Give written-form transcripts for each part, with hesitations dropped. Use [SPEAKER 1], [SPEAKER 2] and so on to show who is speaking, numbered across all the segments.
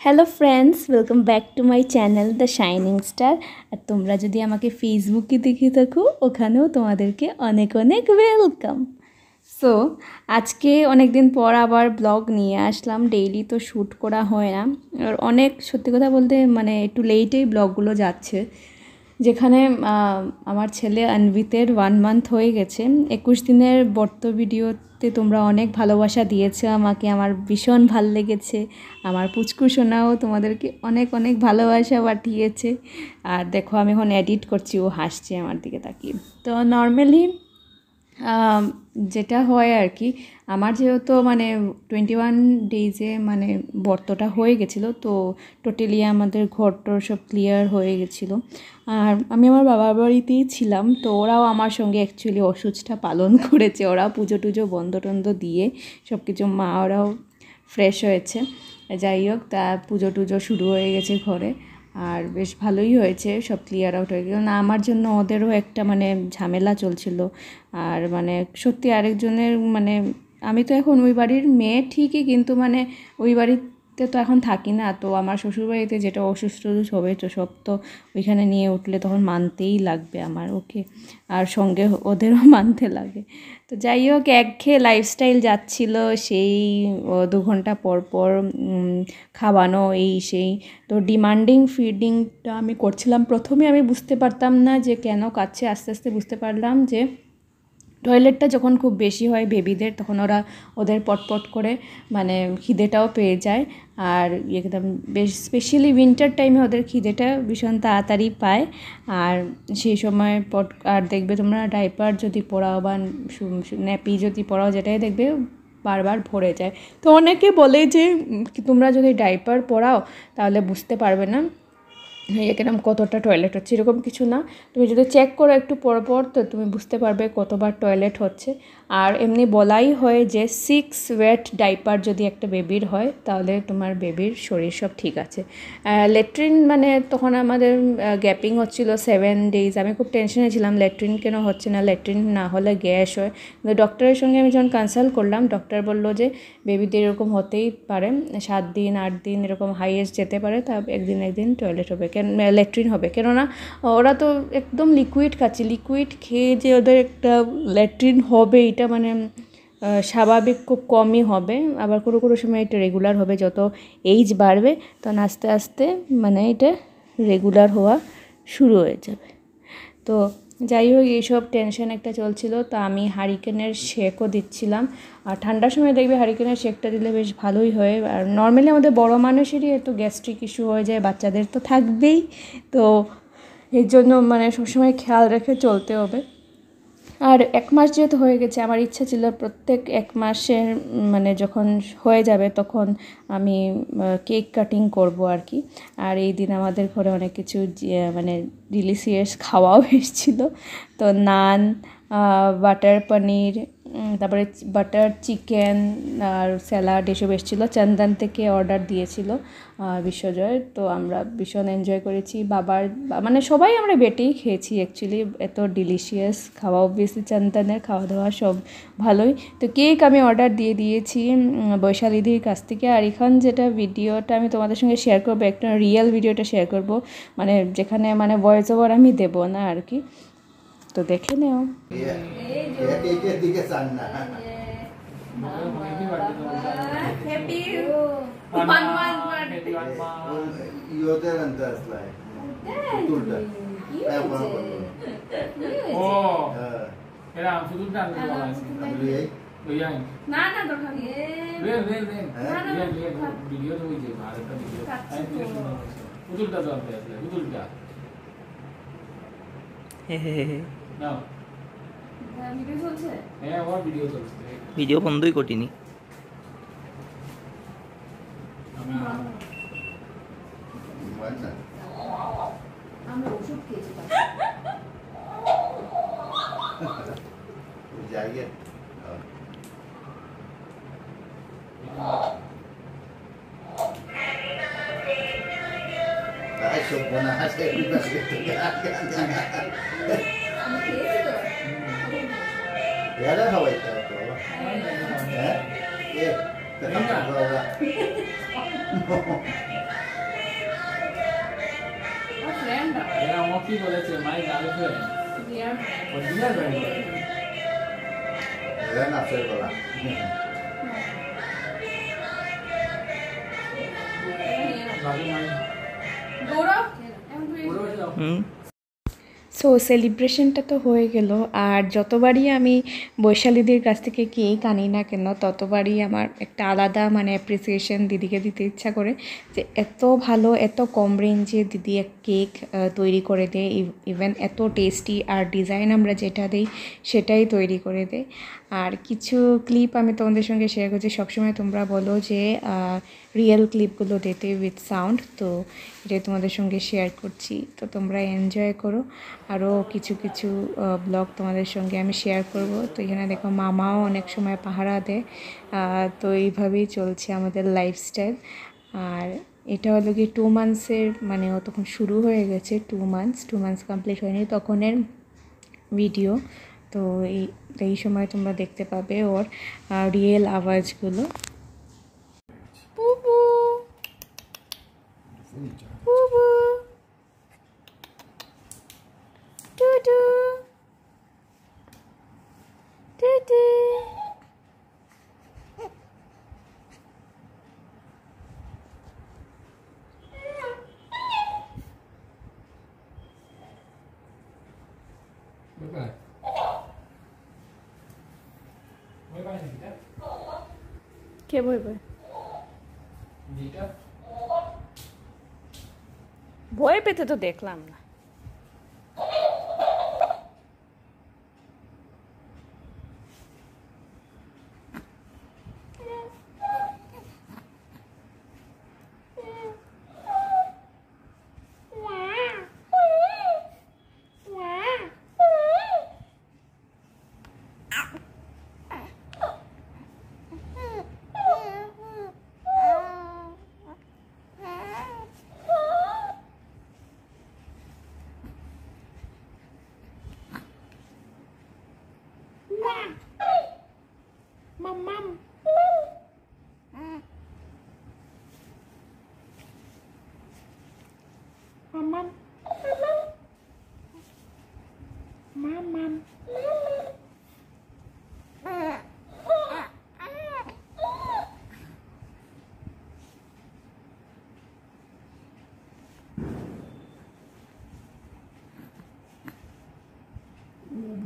[SPEAKER 1] Hello friends, welcome back to my channel the shining star. আর তোমরা যদি আমাকে ফেসবুকে দেখে থাকো, ওখানেও তোমাদেরকে অনেক অনেক ওয়েলকাম। সো আজকে অনেক দিন পর আবার ব্লগ নিয়ে আসলাম। ডেইলি তো শ্যুট করা হয় না, আর অনেক সত্যি কথা বলতে মানে একটু লেটেই ব্লগগুলো যাচ্ছে। যেখানে আমার ছেলে অন্বিতের 1 মান্থ হয়ে গেছে। 21 দিনের ব্রত ভিডিওতে তোমরা অনেক ভালোবাসা দিয়েছো আমাকে, আমার ভীষণ ভাল লেগেছে। আমার পুচকু সোনাও তোমাদেরকে অনেক অনেক ভালোবাসা পাঠিয়েছে। আর দেখো আমি এখন এডিট করছি, ও হাসছে আমার দিকে তাকিয়ে। তো নর্মালি যেটা হয় আর কি, আমার যেহেতু মানে 21 ডেজে মানে ব্রতটা হয়ে গেছিলো, তো টোটালি আমাদের ঘরটর সব ক্লিয়ার হয়ে গেছিলো। আর আমি আমার বাবার বাড়িতেই ছিলাম, তো ওরাও আমার সঙ্গে অ্যাকচুয়ালি অসুচটা পালন করেছে। ওরা পুজো টুজো বন্ধ টন্ধ দিয়ে সব কিছু, মা ওরাও ফ্রেশ হয়েছে। যাই হোক, তা পুজো টুজো শুরু হয়ে গেছে ঘরে, আর বেশ ভালোই হয়েছে, সব ক্লিয়ার আউট হয়ে গেল না। আমার জন্য ওদেরও একটা মানে ঝামেলা চলছিল। আর মানে সত্যি আরেকজনের মানে আমি তো এখন ওই বাড়ির মেয়ে ঠিকই, কিন্তু মানে ওই বাড়িতে তো এখন থাকি না। তো আমার শ্বশুরবাড়িতে যেটা অসুস্থ হবে, তো সব তো ওইখানে নিয়ে উঠলে তখন মানতেই লাগবে আমার, ওকে। আর সঙ্গে ওদেরও মানতে লাগে। তো যাই হোক, একঘেয়ে লাইফস্টাইল যাচ্ছিল। সেই 2 ঘন্টা পর পর খাওয়ানো, এই সেই। তো ডিমান্ডিং ফিডিংটা আমি করছিলাম। প্রথমে আমি বুঝতে পারতাম না যে কেন কাচ্ছে, আস্তে আস্তে বুঝতে পারলাম যে টয়লেটটা যখন খুব বেশি হয় বেবিদের, তখন ওদের পটপট করে মানে খিদেটাও পেয়ে যায়। আর একদম বেশ স্পেশালি উইন্টার টাইমে ওদের খিদেটা ভীষণ তাড়াতাড়ি পায়। আর সেই সময় আর দেখবে তোমরা ডাইপার যদি পরাও বা ন্যাপি যদি পরাও, যেটাই দেখবে বারবার ভরে যায়। তো অনেকে বলে যে তোমরা যদি ডাইপার পরাও তাহলে বুঝতে পারবে না এরকম কতটা টয়লেট হচ্ছে, এরকম কিছু না। তুমি যদি চেক করো একটু পর তো তুমি বুঝতে পারবে কতবার টয়লেট হচ্ছে। আর এমনি বলাই হয় যে 6 ওয়েট ডাইপার যদি একটা বেবির হয়, তাহলে তোমার বেবির শরীর সব ঠিক আছে। ল্যাট্রিন মানে তখন আমাদের গ্যাপিং হচ্ছিলো 7 ডেজ। আমি খুব টেনশনে ছিলাম, ল্যাট্রিন কেন হচ্ছে না, ল্যাট্রিন না হলে গ্যাস হয়। কিন্তু ডক্টরের সঙ্গে আমি যখন কনসাল্ট করলাম, ডক্টর বললো যে বেবিদের এরকম হতেই পারে, 7 দিন 8 দিন এরকম হাইয়েস্ট যেতে পারে, তা একদিন টয়লেট হবে, ল্যাট্রিন হবে। কেননা ওরা তো একদম লিকুইড খাচ্ছে, লিকুইড খেয়ে যে ওদের একটা ল্যাট্রিন হবে এটা মানে স্বাভাবিক খুব কমই হবে। আবার কোনো সময় এটা রেগুলার হবে, যত এইজ বাড়বে তখন আস্তে আস্তে মানে এটা রেগুলার হওয়া শুরু হয়ে যাবে। তো যাই হোক, এইসব টেনশন একটা চলছিল। তো আমি হারিকেনের শেকও দিচ্ছিলাম। আর ঠান্ডার সময় দেখবে হারিকেনের শেকটা দিলে বেশ ভালোই হয়। আর নর্মালি আমাদের বড় মানুষেরই একটু গ্যাস্ট্রিক ইস্যু হয়ে যায়, বাচ্চাদের তো থাকবেই। তো এর জন্য মানে সবসময় খেয়াল রেখে চলতে হবে। আর 1 মাস যেহেতু হয়ে গেছে, আমার ইচ্ছা ছিল প্রত্যেক 1 মাসের মানে যখন হয়ে যাবে তখন আমি কেক কাটিং করব আর কি। আর এই দিন আমাদের ঘরে অনেক কিছু মানে ডিলিশিয়াস খাওয়াও এসেছিলো। তো নান, বাটার পনির, তারপরে বাটার চিকেন আর স্যালাড এসব এসেছিলো। চন্দন থেকে অর্ডার দিয়েছিল বিশ্বজয়। তো আমরা ভীষণ এনজয় করেছি। বাবার মানে সবাই আমরা বেটেই খেয়েছি অ্যাকচুয়ালি, এত ডিলিশিয়াস খাওয়া। অবভিয়াসলি চন্দনের খাওয়া দাওয়া সব ভালোই। তো কেক আমি অর্ডার দিয়ে দিয়েছি বৈশালীদির কাছ থেকে। আর এখন যেটা ভিডিওটা আমি তোমাদের সঙ্গে শেয়ার করবো, একটা রিয়েল ভিডিওটা শেয়ার করব, মানে যেখানে মানে ভয়েস ওভার আমি দেবো না আর কি। তো দেখে নেও।
[SPEAKER 2] ভিডিও বন্ধই করিনি।
[SPEAKER 1] আমরা ওষুধ খেয়েছি
[SPEAKER 3] এরা ও কি বলেছে মাই গার্লফ্রেন্ড ও ডিয়ার ফ্রেন্ড
[SPEAKER 4] এরা নাচের গলা
[SPEAKER 3] বাকি মাই
[SPEAKER 2] হুম
[SPEAKER 1] সো সেলিব্রেশনটা তো হয়ে গেল। আর যতবারই আমি বৈশালীদের কাছ থেকে কেক আনি না কেন ততবারই আমার একটা আলাদা মানে অ্যাপ্রিসিয়েশন দিদিকে দিতে ইচ্ছা করে যে এত ভালো এত কম রেঞ্জে দিদি এক কেক তৈরি করে দেয়, ইভেন এত টেস্টি, আর ডিজাইন আমরা যেটা দিই সেটাই তৈরি করে দেয়। আর কিছু ক্লিপ আমি তোমাদের সঙ্গে শেয়ার করছি। সবসময় তোমরা বলো যে রিয়েল ক্লিপগুলো দিতে উইথ সাউন্ড, তো এটা তোমাদের সঙ্গে শেয়ার করছি, তো তোমরা এনজয় করো। আরও কিছু কিছু ব্লগ তোমাদের সঙ্গে আমি শেয়ার করব। তো এখানে দেখো মামাও অনেক সময় পাহারা দেয়। তো এইভাবেই চলছে আমাদের লাইফস্টাইল। আর এটা হলো কি 2 মান্থসের মানে ও তখন শুরু হয়ে গেছে, 2 মান্থস কমপ্লিট হয়নি তখনের ভিডিও। তো এই সময় তোমরা দেখতে পাবে ওর রিয়েল আওয়াজগুলো। বুবু বুবু টুটু টুটু
[SPEAKER 3] বাই বাই বাই নিটা
[SPEAKER 1] কে বলবে?
[SPEAKER 3] নিটা
[SPEAKER 1] ভয় পেতে তো দেখলাম না।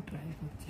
[SPEAKER 3] ট্রাই করছি